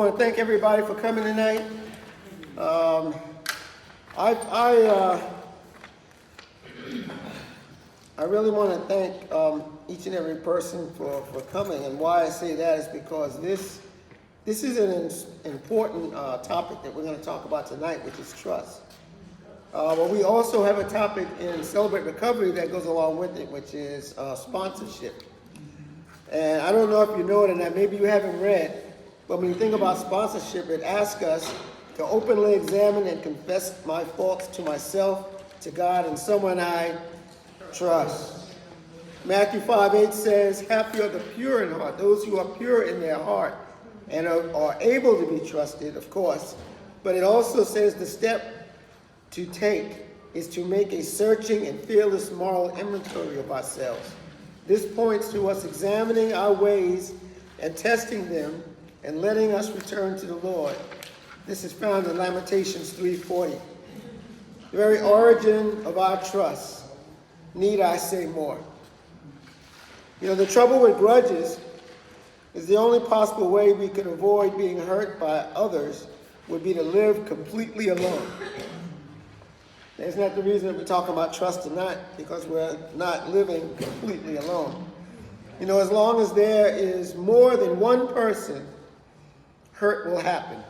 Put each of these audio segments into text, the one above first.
want to thank everybody for coming tonight. I really want to thank each and every person for coming. And why I say that is because this is an important topic that we're going to talk about tonight, which is trust. But we also have a topic in Celebrate Recovery that goes along with it, which is sponsorship. And I don't know if you know it or not, maybe you haven't read, but when you think about sponsorship, it asks us to openly examine and confess my faults to myself, to God, and someone I trust. Matthew 5:8 says, happy are the pure in heart, those who are pure in their heart and are able to be trusted, of course. But it also says the step to take is to make a searching and fearless moral inventory of ourselves. This points to us examining our ways and testing them and letting us return to the Lord. This is found in Lamentations 3:40. The very origin of our trust. Need I say more? You know, the trouble with grudges is the only possible way we can avoid being hurt by others would be to live completely alone. That's not the reason that we're talking about trust tonight, because we're not living completely alone. You know, as long as there is more than one person, hurt will happen.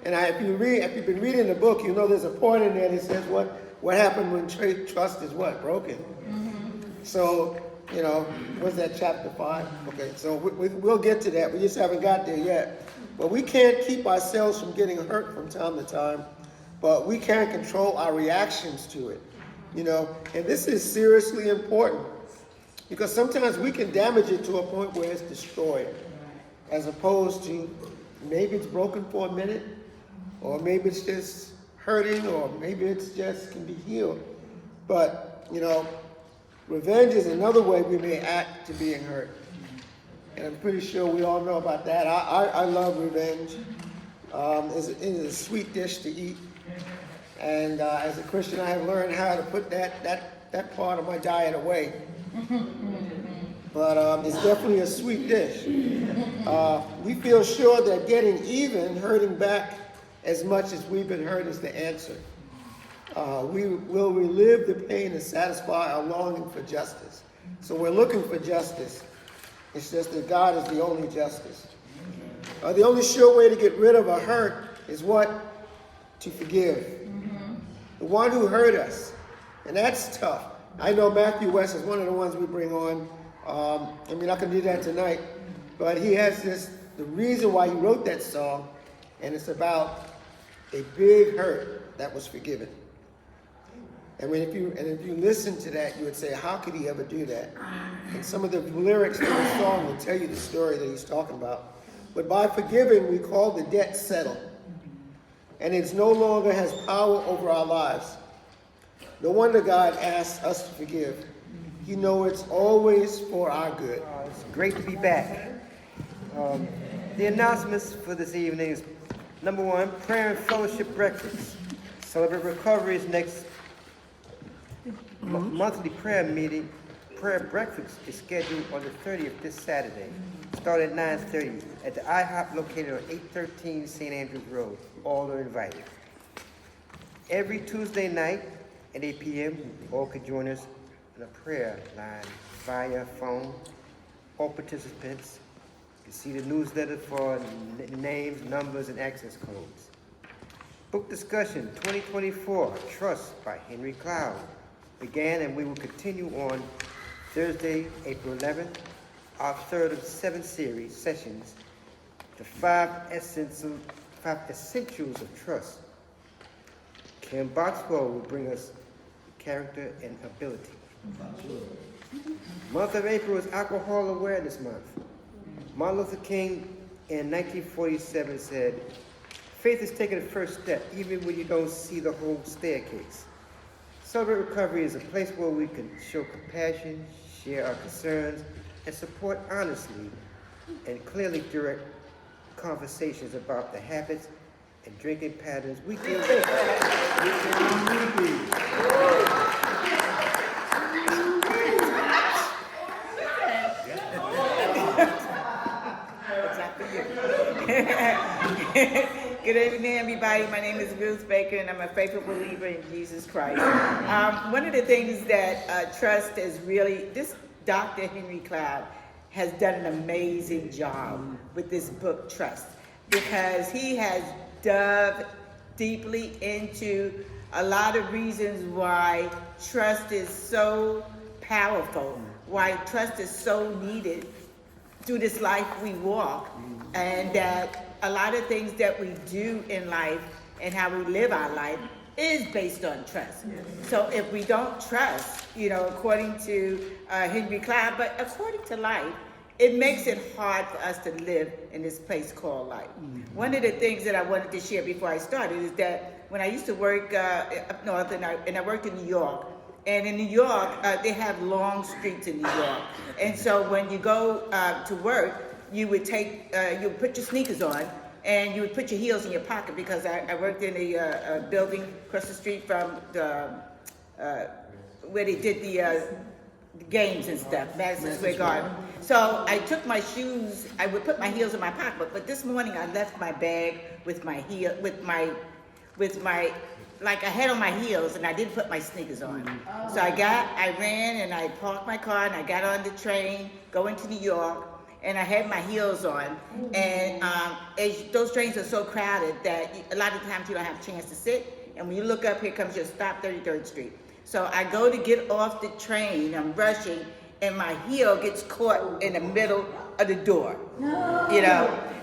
And if you've been reading the book, you know there's a point in there that says what happened when trust is what? Broken. Mm-hmm. So, you know, what's that, chapter 5? Okay, so we'll get to that. We just haven't got there yet. But we can't keep ourselves from getting hurt from time to time. But we can control our reactions to it, you know. And this is seriously important because sometimes we can damage it to a point where it's destroyed, as opposed to maybe it's broken for a minute, or maybe it's just hurting, or maybe it's just can be healed. But, you know, revenge is another way we may act to being hurt. And I'm pretty sure we all know about that. I love revenge. It is a sweet dish to eat. And as a Christian, I have learned how to put that part of my diet away. But it's definitely a sweet dish. We feel sure that getting even, hurting back as much as we've been hurt, is the answer. We will relive the pain and satisfy our longing for justice. So we're looking for justice. It's just that God is the only justice. The only sure way to get rid of a hurt is what? To forgive. The one who hurt us. And that's tough. I know Matthew West is one of the ones we bring on. We're not going to do that tonight. But he has the reason why he wrote that song, and it's about a big hurt that was forgiven. And if you listen to that, you would say, how could he ever do that? And some of the lyrics in the song will tell you the story that he's talking about. But by forgiving, we call the debt settled. And it no longer has power over our lives. No wonder God asks us to forgive. He knows it's always for our good. It's great to be back. The announcements for this evening is, number 1, prayer and fellowship breakfast. Celebrate Recovery's next monthly prayer breakfast is scheduled on the 30th, this Saturday. Start at 9:30 at the IHOP located on 813 St. Andrews Road. All are invited. Every Tuesday night at 8 p.m., all can join us in a prayer line via phone. All participants can see the newsletter for names, numbers, and access codes. Book discussion 2024 Trust by Henry Cloud began, and we will continue on Thursday, April 11th, our third of 7 series sessions, the 5 essentials of trust. Kim Boxwell will bring us character and ability. Month of April is Alcohol Awareness Month. Martin Luther King in 1947 said, faith is taking the first step, even when you don't see the whole staircase. Celebrate Recovery is a place where we can show compassion, share our concerns, and support honestly and clearly direct conversations about the habits and drinking patterns we deal with. Good evening, everybody. My name is Ruth Baker, and I'm a faithful believer in Jesus Christ. One of the things that trust is really, this Dr. Henry Cloud has done an amazing job with this book, Trust, because he has dove deeply into a lot of reasons why trust is so powerful, why trust is so needed through this life we walk, and that a lot of things that we do in life and how we live our life is based on trust. So if we don't trust, according to Henry Cloud, but according to life, it makes it hard for us to live in this place called life. One of the things that I wanted to share before I started is that when I used to work up north, and I worked in New York, and in New York, they have long streets in New York. And so when you go to work, you would you would put your sneakers on, and you would put your heels in your pocket, because I worked in a building across the street from the where they did the games and stuff, Madison Square Garden. So I took my shoes, I would put my heels in my pocket, but this morning I left my bag with my heel, like I had on my heels, and I didn't put my sneakers on. So I ran and I parked my car, and I got on the train going to New York, and I had my heels on. And those trains are so crowded that a lot of times you don't have a chance to sit. And when you look up, here comes your stop, 33rd Street. So I go to get off the train, I'm rushing, and my heel gets caught in the middle of the door,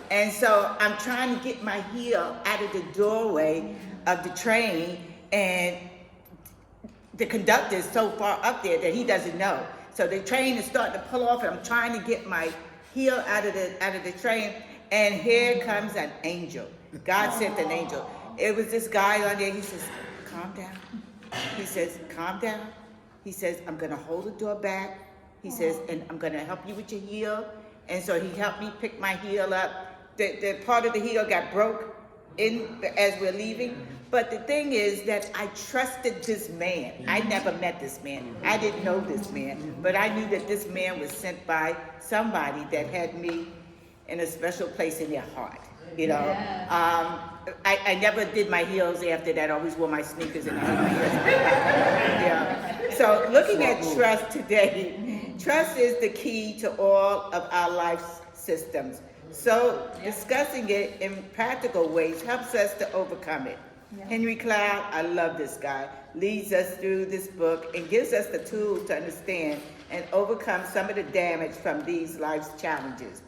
And so I'm trying to get my heel out of the doorway of the train, and the conductor is so far up there that he doesn't know. So the train is starting to pull off, and I'm trying to get my heel out of the train, and here comes an angel. God sent an angel. It was this guy on there. He says, "Calm down." He says, "Calm down." He says, "I'm gonna hold the door back." He says, "And I'm gonna help you with your heel." And so he helped me pick my heel up. The part of the heel got broke as we're leaving. But the thing is that I trusted this man. I never met this man. I didn't know this man. But I knew that this man was sent by somebody that had me in a special place in their heart. I never did my heels after that. I always wore my sneakers, and I had my heels. So looking at trust today, trust is the key to all of our life systems. So discussing it in practical ways helps us to overcome it. Henry Cloud, I love this guy, leads us through this book and gives us the tools to understand and overcome some of the damage from these life's challenges.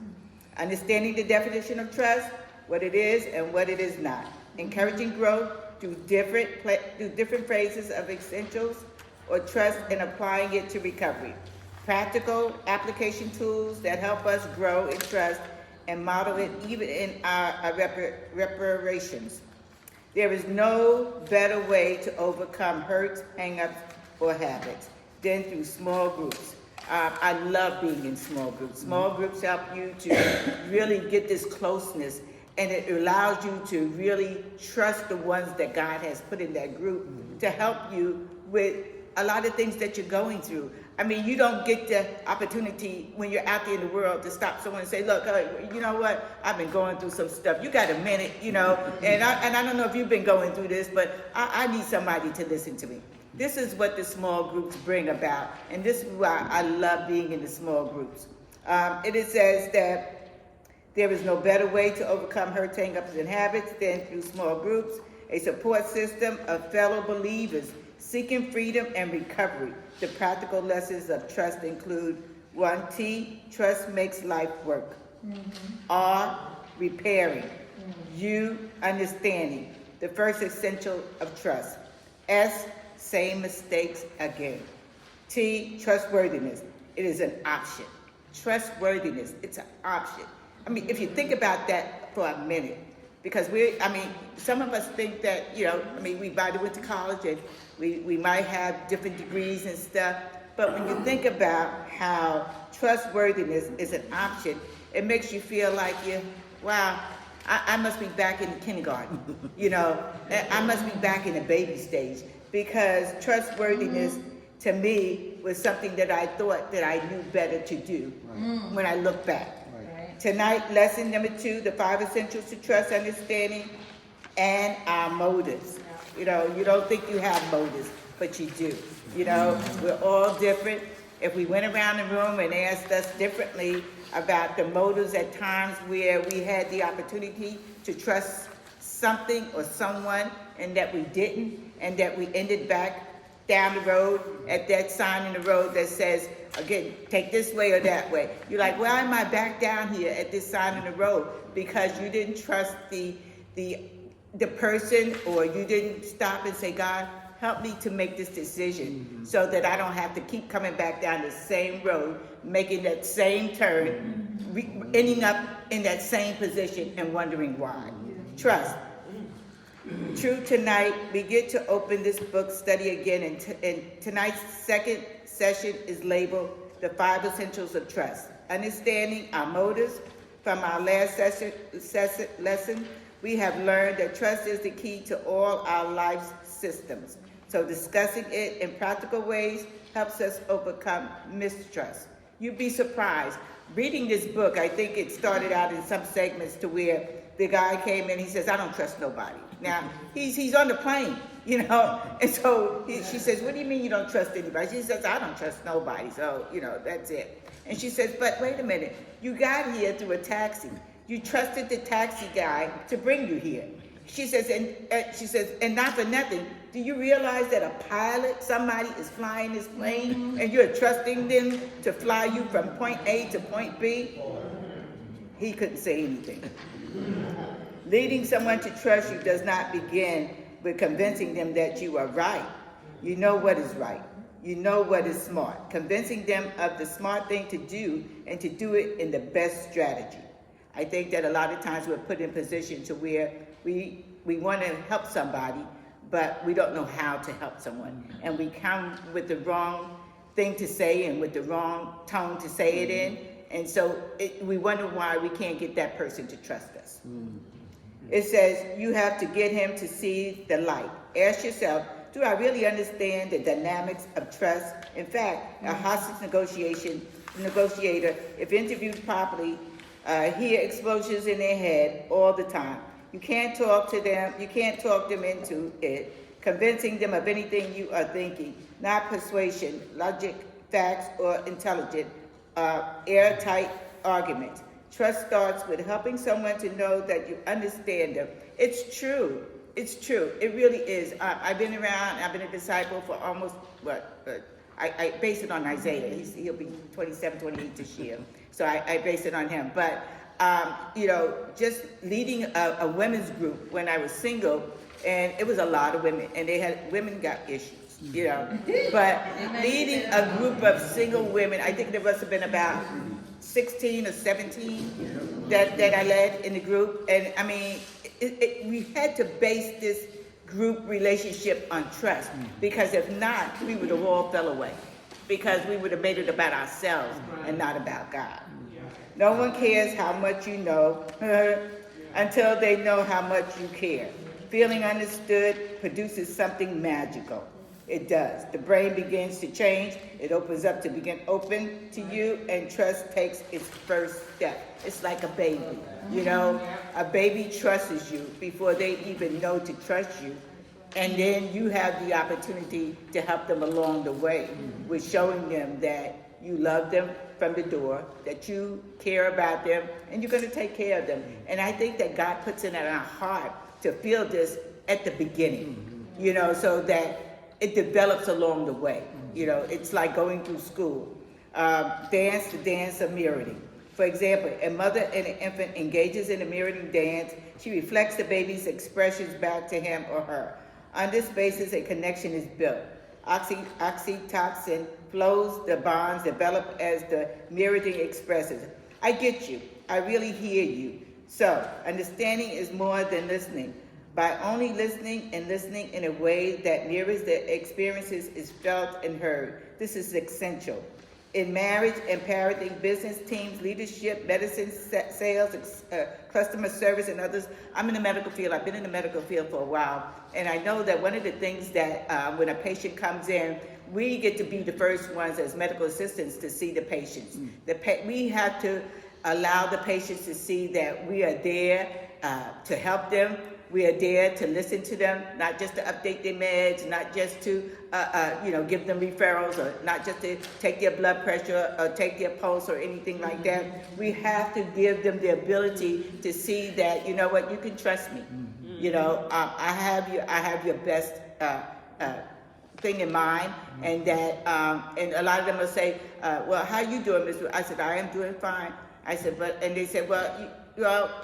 Understanding the definition of trust, what it is and what it is not. Encouraging growth through different phases of essentials or trust, and applying it to recovery. Practical application tools that help us grow in trust and model it even in our reparations. There is no better way to overcome hurts, hang-ups, or habits than through small groups. I love being in small groups. Small groups help you to really get this closeness, and it allows you to really trust the ones that God has put in that group to help you with a lot of things that you're going through. I mean, you don't get the opportunity when you're out there in the world to stop someone and say, "Look, you know what? I've been going through some stuff. You got a minute, and I don't know if you've been going through this, but I need somebody to listen to me." This is what the small groups bring about, and this is why I love being in the small groups. It says that there is no better way to overcome hurt, hang-ups, and habits than through small groups, a support system of fellow believers seeking freedom and recovery. The practical lessons of trust include 1, T, trust makes life work. R, repairing. U, understanding, the first essential of trust. S, same mistakes again. T, trustworthiness. It is an option. Trustworthiness, it's an option. I mean, if you think about that for a minute, because some of us think that, we might have went to college and we might have different degrees and stuff, but when you think about how trustworthiness is an option, it makes you feel like I must be back in kindergarten, I must be back in the baby stage, because trustworthiness to me was something that I thought that I knew better to do when I look back. tonight, lesson number 2, the 5 essentials to trust, understanding, and our motives. You know, you don't think you have motives, but you do. You know, we're all different. If we went around the room and asked us differently about the motives at times where we had the opportunity to trust something or someone and that we didn't, and that we ended back down the road at that sign in the road that says, again, take this way or that way. You're like, why am I back down here at this sign in the road? Because you didn't trust the person, or you didn't stop and say, God, help me to make this decision so that I don't have to keep coming back down the same road, making that same turn, ending up in that same position and wondering why. Trust. True, tonight we get to open this book study again, and tonight's second session is labeled The 5 Essentials of Trust. Understanding our motives. From our last lesson, we have learned that trust is the key to all our life's systems. So discussing it in practical ways helps us overcome mistrust. You'd be surprised. Reading this book, I think it started out in some segments to where the guy came in, he says, I don't trust nobody. Now, he's on the plane, you know, and so she says, what do you mean you don't trust anybody? She says, I don't trust nobody, so, you know, that's it. And she says, but wait a minute, you got here through a taxi. You trusted the taxi guy to bring you here. She says, and not for nothing, do you realize that a pilot, somebody is flying this plane, and you're trusting them to fly you from point A to point B? He couldn't say anything. Leading someone to trust you does not begin with convincing them that you are right. You know what is right. You know what is smart. Convincing them of the smart thing to do and to do it in the best strategy. I think that a lot of times we're put in position to where we want to help somebody, but we don't know how to help someone. And we come with the wrong thing to say and with the wrong tone to say it in. And so we wonder why we can't get that person to trust us. It says you have to get him to see the light. Ask yourself, do I really understand the dynamics of trust? In fact, a hostage negotiator, if interviewed properly, hear explosions in their head all the time. You can't talk to them. You can't talk them into it, convincing them of anything you are thinking, not persuasion, logic, facts, or intelligent, airtight arguments. Trust starts with helping someone to know that you understand them. It's true. It's true. It really is. I've been around. I've been a disciple for almost, I base it on Isaiah. He'll be 27, 28 this year. So I base it on him. But, you know, just leading a women's group when I was single, and it was a lot of women, and women got issues, you know. But leading a group of single women, I think there must have been about 16 or 17 that I led in the group. And I mean, we had to base this group relationship on trust, because if not, we would have all fell away, because we would have made it about ourselves and not about God. No one cares how much you know until they know how much you care. Feeling understood produces something magical. It does. The brain begins to change. It opens up to begin open to you, and trust takes its first step. It's like a baby, you know. A baby trusts you before they even know to trust you. And then you have the opportunity to help them along the way with showing them that you love them from the door, that you care about them, and you're going to take care of them. And I think that God puts it in our heart to feel this at the beginning, you know, so that it develops along the way. You know, it's like going through school. Dance, the dance of mirroring. For example, a mother and an infant engages in a mirroring dance. She reflects the baby's expressions back to him or her. On this basis, a connection is built. Oxytocin flows, the bonds develop as the mirroring expresses. I get you. I really hear you. So, understanding is more than listening. By only listening and listening in a way that mirrors the experiences is felt and heard. This is essential. In marriage and parenting, business teams, leadership, medicine, sales, customer service, and others. I'm in the medical field. I've been in the medical field for a while. And I know that one of the things that when a patient comes in, we get to be the first ones as medical assistants to see the patients. We have to allow the patients to see that we are there to help them. We are there to listen to them, not just to update their meds, not just to, give them referrals, or not just to take their blood pressure or take their pulse or anything like that. We have to give them the ability to see that, you know what, you can trust me. I have your best thing in mind, and that, and a lot of them will say, well, how you doing, Miss? I said, I am doing fine. I said, and they said, well,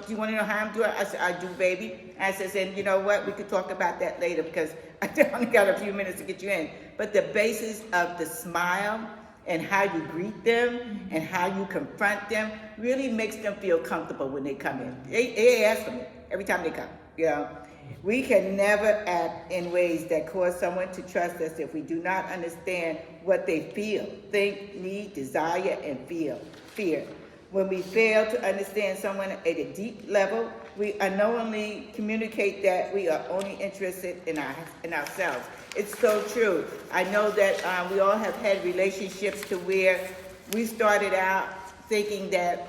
do you want to know how I'm doing? I said, I do, baby. I said, and you know what? We could talk about that later because I only got a few minutes to get you in. But the basis of the smile and how you greet them and how you confront them really makes them feel comfortable when they come in. They ask for me every time they come, We can never act in ways that cause someone to trust us if we do not understand what they feel, think, need, desire, and fear. When we fail to understand someone at a deep level, we unknowingly communicate that we are only interested in ourselves. It's so true. I know that we all have had relationships to where we started out thinking that,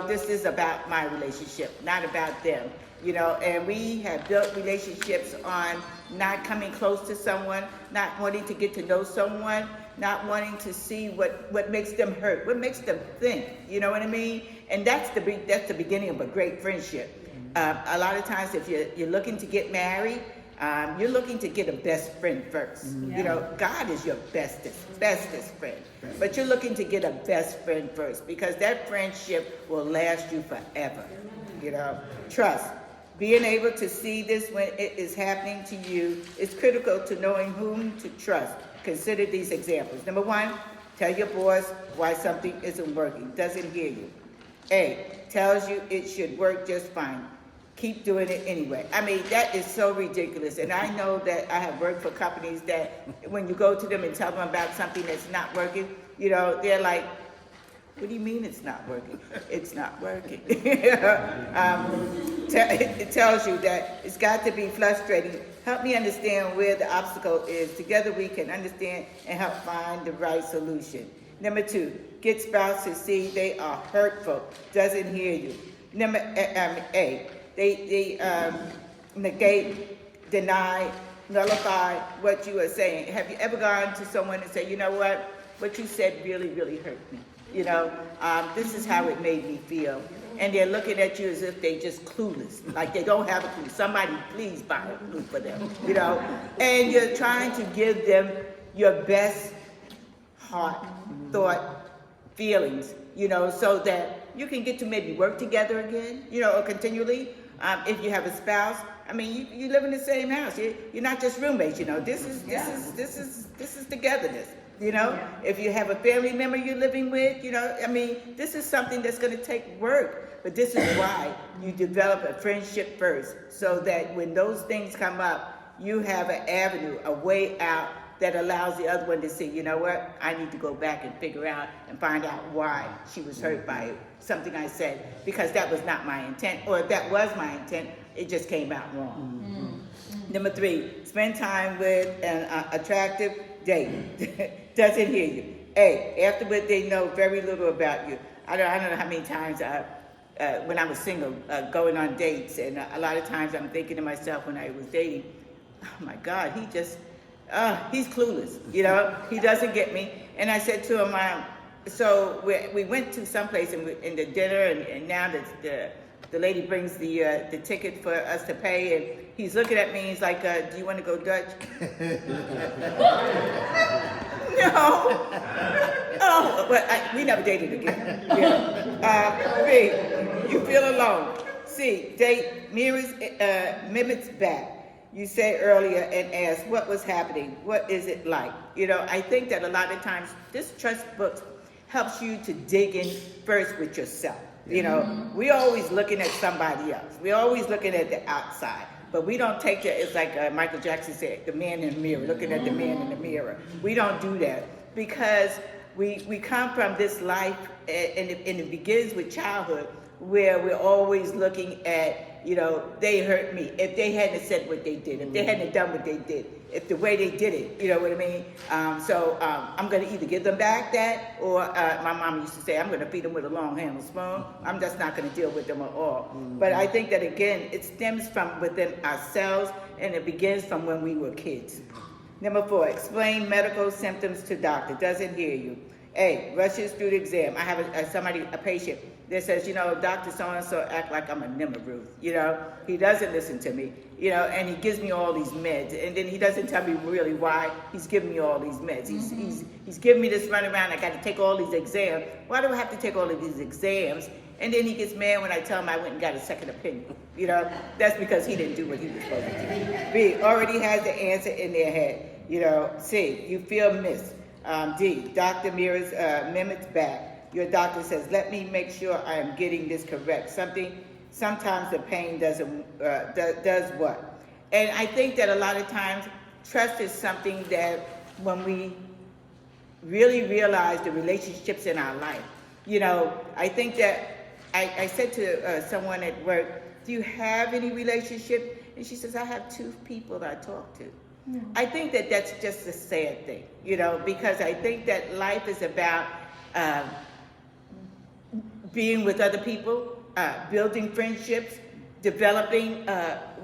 this is about my relationship, not about them. And we have built relationships on not coming close to someone, not wanting to get to know someone, not wanting to see what makes them hurt, what makes them think, you know what I mean? And that's the beginning of a great friendship. A lot of times if you're looking to get married, you're looking to get a best friend first. God is your bestest friend. But you're looking to get a best friend first because that friendship will last you forever. Trust. Being able to see this when it is happening to you is critical to knowing whom to trust. Consider these examples. Number 1, tell your boss why something isn't working, doesn't hear you. A, tells you it should work just fine. Keep doing it anyway. I mean, that is so ridiculous. And I know that I have worked for companies that when you go to them and tell them about something that's not working, they're like, what do you mean it's not working? It's not working. It tells you that it's got to be frustrating. Help me understand where the obstacle is. Together we can understand and help find the right solution. Number 2, get spouse to see they are hurtful, doesn't hear you. Number A, they negate, deny, nullify what you are saying. Have you ever gone to someone and say, you know what you said really, really hurt me? This is how it made me feel. And they're looking at you as if they just clueless, like they don't have a clue. Somebody please buy a clue for them, And you're trying to give them your best heart, thought, feelings, so that you can get to maybe work together again, or continually. If you have a spouse, I mean, you live in the same house. You're not just roommates, This is togetherness. If you have a family member you're living with, this is something that's going to take work. But this is why you develop a friendship first, so that when those things come up, you have an avenue, a way out that allows the other one to say, you know what, I need to go back and figure out and find out why she was hurt by something I said, because that was not my intent, or if that was my intent, it just came out wrong. Number 3, spend time with an attractive date. Doesn't hear you. A, afterward they know very little about you. I don't know how many times when I was single, going on dates, and a lot of times I'm thinking to myself when I was dating, oh my God, he's clueless, he doesn't get me. And I said to him, so we went to someplace in the dinner, and now the lady brings the ticket for us to pay, and he's looking at me, he's like, do you want to go Dutch? No. Oh, but we never dated again. B, you feel alone. C, date mirrors, mimics back. You said earlier and asked what was happening. What is it like? I think that a lot of times this trust book helps you to dig in first with yourself. We're always looking at somebody else. We're always looking at the outside. But we don't take it, it's like Michael Jackson said, the man in the mirror, looking at the man in the mirror. We don't do that because we come from this life, and it begins with childhood, where we're always looking at you know, they hurt me. If they hadn't said what they did, if they hadn't done what they did, if the way they did it, you know what I mean? I'm going to either give them back that, or my mom used to say, I'm going to feed them with a long handled spoon. I'm just not going to deal with them at all. But I think that, again, it stems from within ourselves, and it begins from when we were kids. Number 4, explain medical symptoms to doctor. Doesn't hear you. A, rushes through the exam. I have a patient that says, you know, Dr. So-and-so act like I'm a nimmer, Ruth. You know, he doesn't listen to me, you know, and he gives me all these meds. And then he doesn't tell me really why he's giving me all these meds. He's giving me this runaround. I got to take all these exams. Why do I have to take all of these exams? And then he gets mad when I tell him I went and got a second opinion. You know, that's because he didn't do what he was supposed to do. B, already has the answer in their head. You know, C, you feel missed. D, doctor mirrors mimics back. Your doctor says, let me make sure I am getting this correct. Sometimes the pain does what? And I think that a lot of times trust is something that when we really realize the relationships in our life, you know, I think that I said to someone at work, do you have any relationship? And she says, I have 2 people that I talk to. I think that that's just a sad thing, you know, because I think that life is about being with other people, building friendships, developing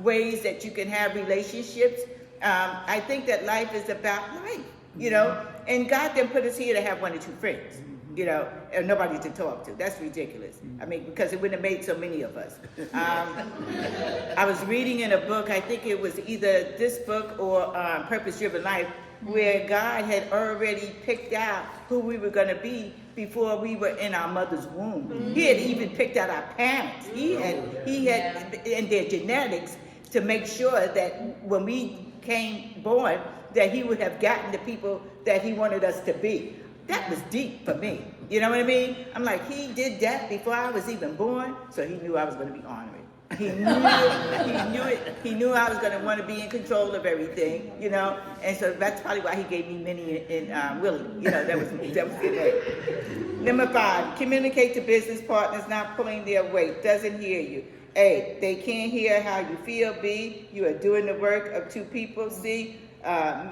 ways that you can have relationships. I think that life is about life, you know, and God didn't put us here to have 1 or 2 friends, you know, and nobody to talk to. That's ridiculous. I mean, because it wouldn't have made so many of us. I was reading in a book, I think it was either this book or Purpose Driven Life, where God had already picked out who we were going to be before we were in our mother's womb. He had even picked out our parents. He had in their genetics to make sure that when we came born, that he would have gotten the people that he wanted us to be. That was deep for me. You know what I mean? I'm like, he did that before I was even born, so he knew I was going to be honored. He knew it. He knew I was going to want to be in control of everything, you know. And so that's probably why he gave me Minnie and Willie. You know, that was good. Number 5, communicate to business partners not pulling their weight. Doesn't hear you. A, they can't hear how you feel. B, you are doing the work of 2 people. C,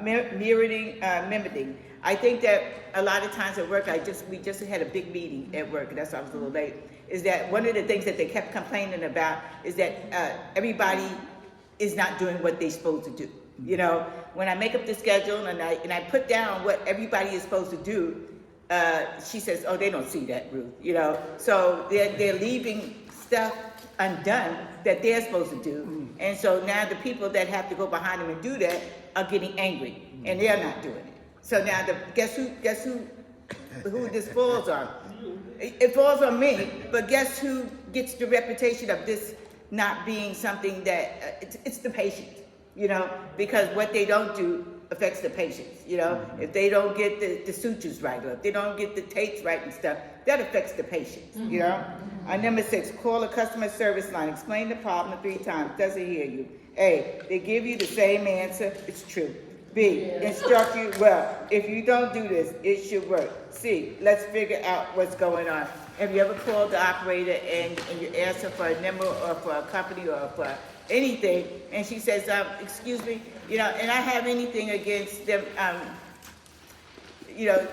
mimicking. I think that a lot of times at work, we just had a big meeting at work, and that's why I was a little late, is that one of the things that they kept complaining about is that everybody is not doing what they're supposed to do. You know, when I make up the schedule and I put down what everybody is supposed to do, she says, oh, they don't see that, Ruth, you know. So they're leaving stuff undone that they're supposed to do. And so now the people that have to go behind them and do that are getting angry, and they're not doing it. So now guess who this falls on? It falls on me, but guess who gets the reputation of this not being something that, it's the patient, you know, because what they don't do affects the patients, you know. If they don't get the sutures right, or if they don't get the tapes right and stuff, that affects the patients, you know. Number 6, call a customer service line, explain the problem 3 times, doesn't hear you. A, they give you the same answer, it's true. B, instruct you, well, if you don't do this, it should work. C, let's figure out what's going on. Have you ever called the operator and you ask her for a number or for a company or for anything, and she says, excuse me, you know, and I have anything against them, you know,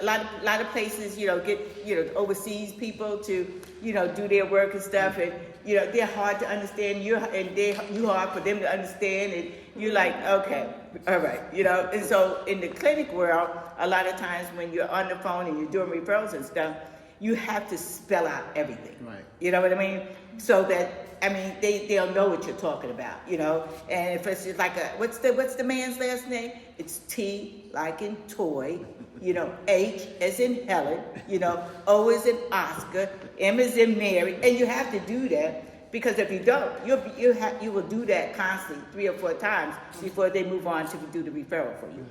a lot of places, you know, get, you know, overseas people to, you know, do their work and stuff, and, you know, they're hard to understand, you hard for them to understand, and you're like, okay, all right, you know. And so in the clinic world, a lot of times when you're on the phone and you're doing referrals and stuff, you have to spell out everything. Right. You know what I mean? So that, I mean, they'll know what you're talking about, you know. And if it's like what's the man's last name? It's T like in toy, you know, H as in Helen, you know, O as in Oscar, M as in Mary, and you have to do that. Because if you don't, you will do that constantly 3 or 4 times before they move on to do the referral for you.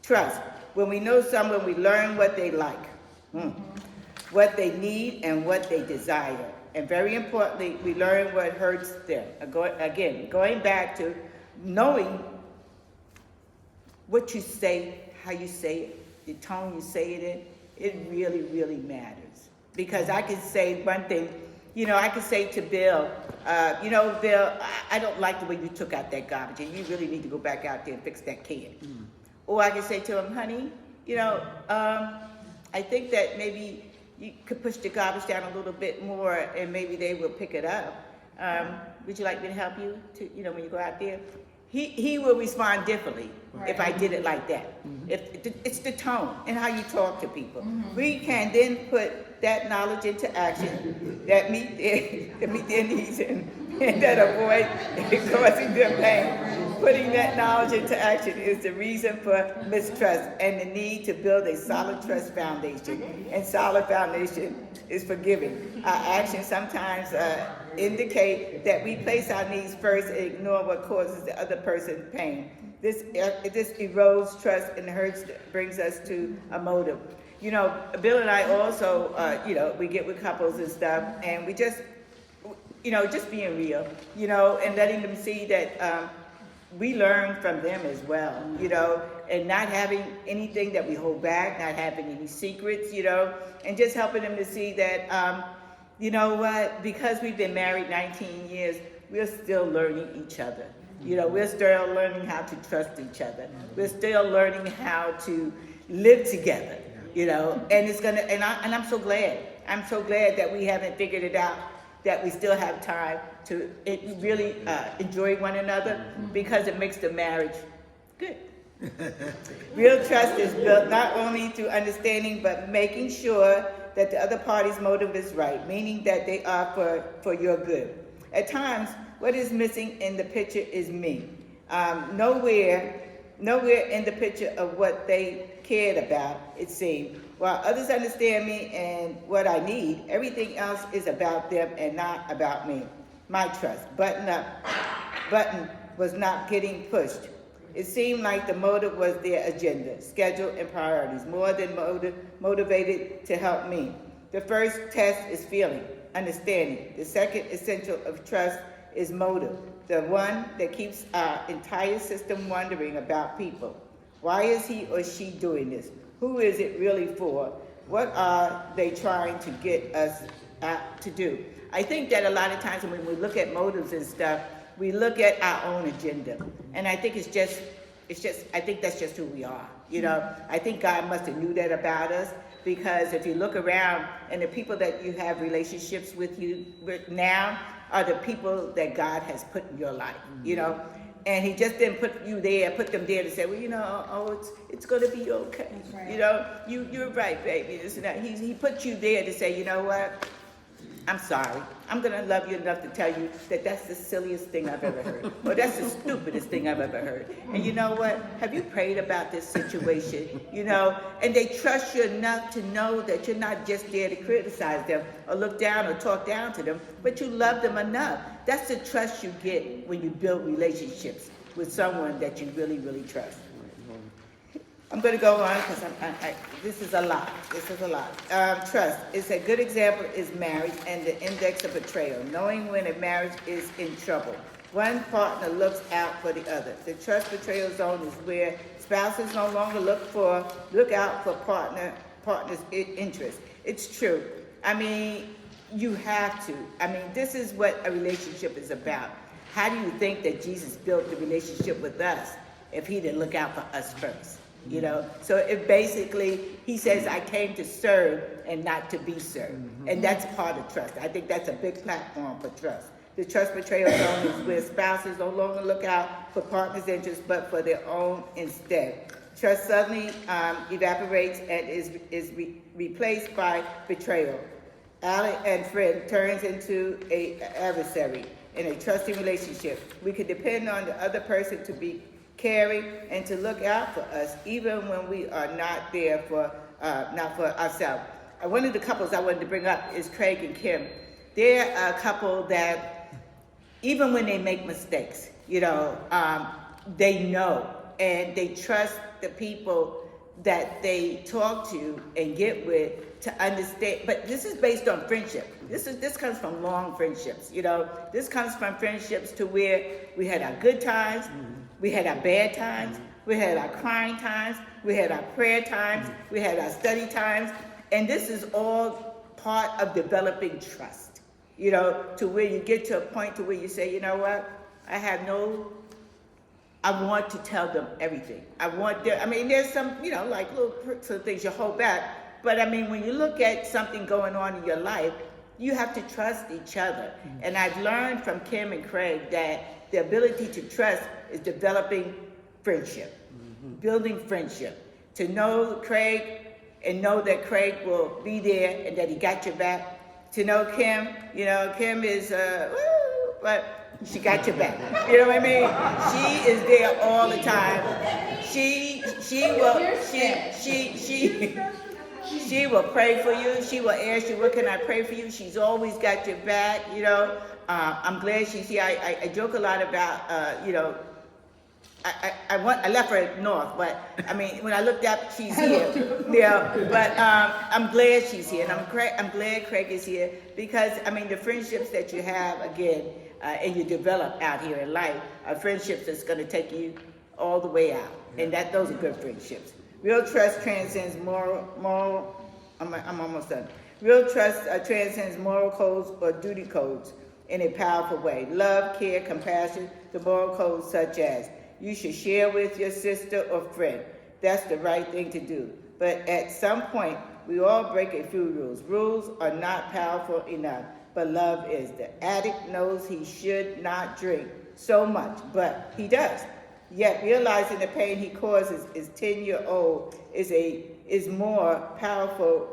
Trust. When we know someone, we learn what they like, what they need, and what they desire. And very importantly, we learn what hurts them. Going back to knowing what you say, how you say it, the tone you say it in, it really, really matters. Because I can say one thing, I could say to Bill, Bill, I don't like the way you took out that garbage, and you really need to go back out there and fix that can. Or I could say to him, honey, I think that maybe you could push the garbage down a little bit more, and maybe they will pick it up. Would you like me to help you when you go out there? He will respond differently if I did it like that. It's the tone and how you talk to people. We can then put that knowledge into action that meet their needs and that avoid causing them pain. Putting that knowledge into action is the reason for mistrust and the need to build a solid trust foundation. And solid foundation is forgiving. Our actions sometimes indicate that we place our needs first and ignore what causes the other person pain. This erodes trust and hurts, brings us to a motive. Bill and I also, we get with couples and stuff, and we just being real, and letting them see that we learn from them as well, and not having anything that we hold back, not having any secrets, and just helping them to see that, because we've been married 19 years, we're still learning each other. We're still learning how to trust each other. We're still learning how to live together, and it's gonna, and I'm so glad. I'm so glad that we haven't figured it out, that we still have time to really enjoy one another, because it makes the marriage good. Real trust is built not only through understanding, but making sure that the other party's motive is right, meaning that they are for your good. At times, what is missing in the picture is me. Nowhere in the picture of what they cared about, it seemed. While others understand me and what I need, everything else is about them and not about me. My trust, button was not getting pushed. It seemed like the motive was their agenda, schedule, and priorities, more than motivated to help me. The first test is feeling, understanding. The second essential of trust is motive, the one that keeps our entire system wondering about people. Why is he or she doing this? Who is it really for? What are they trying to get us to do? I think that a lot of times when we look at motives and stuff, we look at our own agenda. And I think I think that's just who we are. I think God must have knew that about us, because if you look around and the people that you have relationships with now are the people that God has put in your life, And he just didn't put them there to say, well, it's going to be okay. Right. You're right, baby. This and that. He put you there to say, you know what? I'm sorry. I'm going to love you enough to tell you that that's the silliest thing I've ever heard. Or that's the stupidest thing I've ever heard. And you know what? Have you prayed about this situation? And they trust you enough to know that you're not just there to criticize them or look down or talk down to them, but you love them enough. That's the trust you get when you build relationships with someone that you really, really trust. I'm going to go on because this is a lot. Trust. It's a good example is marriage and the index of betrayal. Knowing when a marriage is in trouble. One partner looks out for the other. The trust betrayal zone is where spouses no longer look out for partner's interest. It's true. You have to. This is what a relationship is about. How do you think that Jesus built the relationship with us if he didn't look out for us first? So it basically, he says, I came to serve and not to be served. And that's part of trust. I think that's a big platform for trust. The trust betrayal zone is where spouses no longer look out for partner's interests, but for their own instead. Trust suddenly evaporates and is replaced by betrayal. Ally and friend turns into an adversary in a trusting relationship. We can depend on the other person to be caring and to look out for us, even when we are not there not for ourselves. One of the couples I wanted to bring up is Craig and Kim. They're a couple that, even when they make mistakes, they know and they trust the people that they talk to and get with to understand. But this is based on friendship. This comes from long friendships. This comes from friendships to where we had our good times. We had our bad times, we had our crying times, we had our prayer times, we had our study times, and this is all part of developing trust. you know, to where you get to a point to where you say, you know what, I want to tell them everything. There's some, you know, like little sort of things you hold back. But I mean, when you look at something going on in your life, you have to trust each other. And I've learned from Kim and Craig that the ability to trust is developing friendship, building friendship. To know Craig and know that Craig will be there and that he got your back. To know Kim, you know, Kim is, but she got your back. You know what I mean? She is there all the time. She will pray for you. She will ask you, what can I pray for you? She's always got your back, you know. I'm glad she's here. I joke a lot about, you know, I left her north, but I mean, when I looked up, she's here. Yeah, but I'm glad she's here, and I'm glad Craig is here because I mean, the friendships that you have again, and you develop out here in life are friendships that's going to take you all the way out, and those are good friendships. Real trust transcends moral. I'm almost done. Real trust transcends moral codes or duty codes in a powerful way. Love, care, compassion, the moral codes such as you should share with your sister or friend. That's the right thing to do. But at some point, we all break a few rules. Rules are not powerful enough, but love is. The addict knows he should not drink so much, but he does. Yet realizing the pain he causes his 10-year-old is more powerful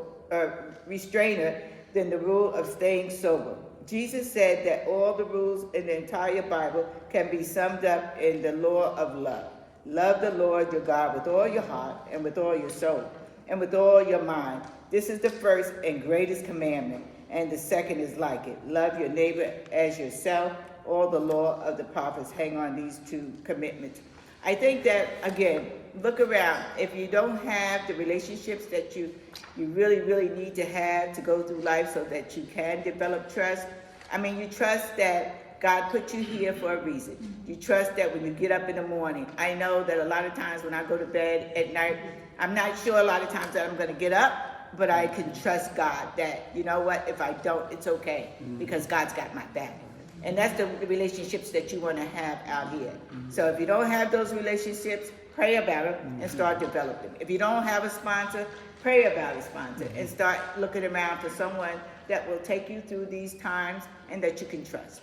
restrainer than the rule of staying sober. Jesus said that all the rules in the entire Bible can be summed up in the law of love. Love the Lord your God with all your heart and with all your soul and with all your mind. This is the first and greatest commandment, and the second is like it. Love your neighbor as yourself. All the law of the prophets hang on these two commitments. I think that, again, look around. If you don't have the relationships that you really, really need to have to go through life so that you can develop trust, I mean, you trust that God put you here for a reason. You trust that when you get up in the morning. I know that a lot of times when I go to bed at night, I'm not sure a lot of times that I'm going to get up, but I can trust God that, you know what, if I don't, it's okay, because God's got my back. And that's the relationships that you want to have out here. So if you don't have those relationships, pray about them and start developing. If you don't have a sponsor, pray about a sponsor and start looking around for someone that will take you through these times and that you can trust.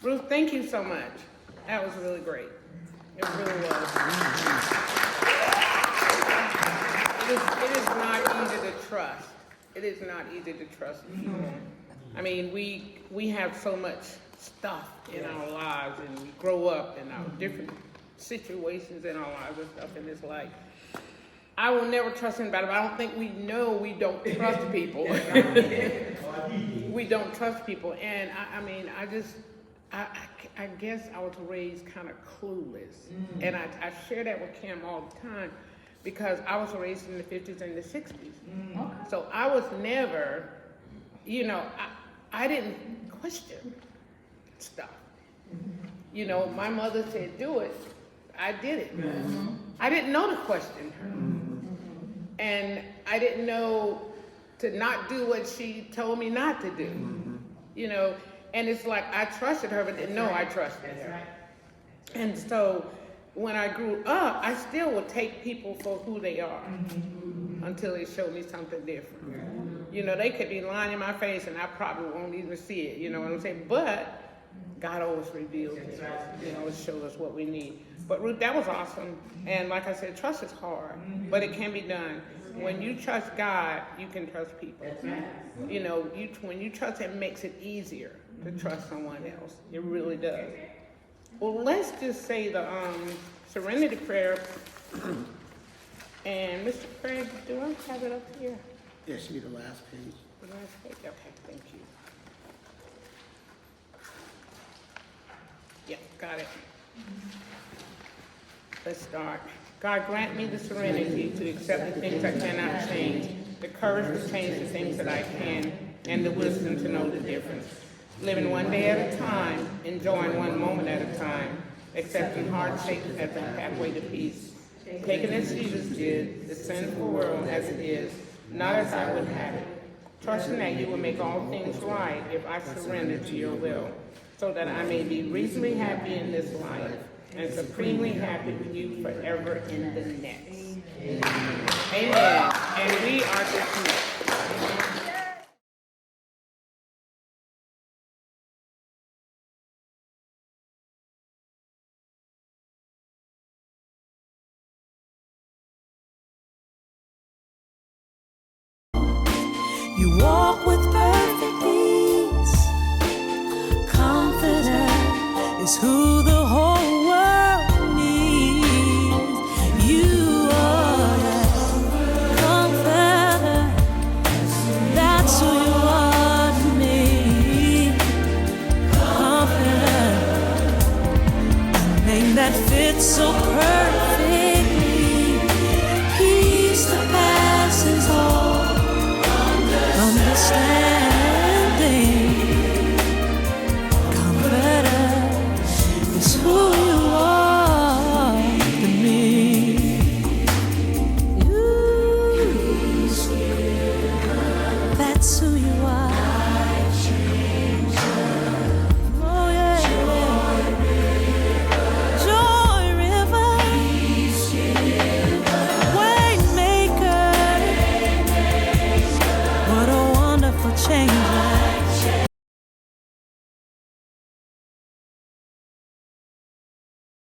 Ruth, thank you so much. That was really great. It really was. It is not easy to trust. It is not easy to trust people. I mean, we have so much stuff in our lives, and we grow up in our different situations in our lives and stuff in this life. I will never trust anybody, but I don't think we know we don't trust people. We don't trust people, and I guess I was raised kind of clueless, and I share that with Kim all the time because I was raised in the 50s and the 60s. So I was never, you know, I didn't question stuff. You know, my mother said, do it. I did it. I didn't know to question her. And I didn't know to not do what she told me not to do. You know, and it's like I trusted her, but didn't know I trusted her. And so when I grew up, I still would take people for who they are until they showed me something different. You know, they could be lying in my face and I probably won't even see it, you know what I'm saying? But God always reveals it, you know, it shows us what we need. But Ruth, that was awesome. And like I said, trust is hard, but it can be done. When you trust God, you can trust people. You know, when you trust Him, it makes it easier to trust someone else. It really does. Well, let's just say the Serenity prayer. And Mr. Craig, do I have it up here? Yeah, should be the last page. The last page? Okay, thank you. Yeah, got it. Let's start. God, grant me the serenity to accept the things I cannot change, the courage to change the things that I can, and the wisdom to know the difference. Living one day at a time, enjoying one moment at a time, accepting hardship as a pathway to peace. Taking as Jesus did, the sinful world as it is, not as I would have it, trusting that you will make all things right if I surrender to your will, so that I may be reasonably happy in this life and supremely happy with you forever in the next. Amen. And we are dismissed. You walk with perfect peace. Confident is who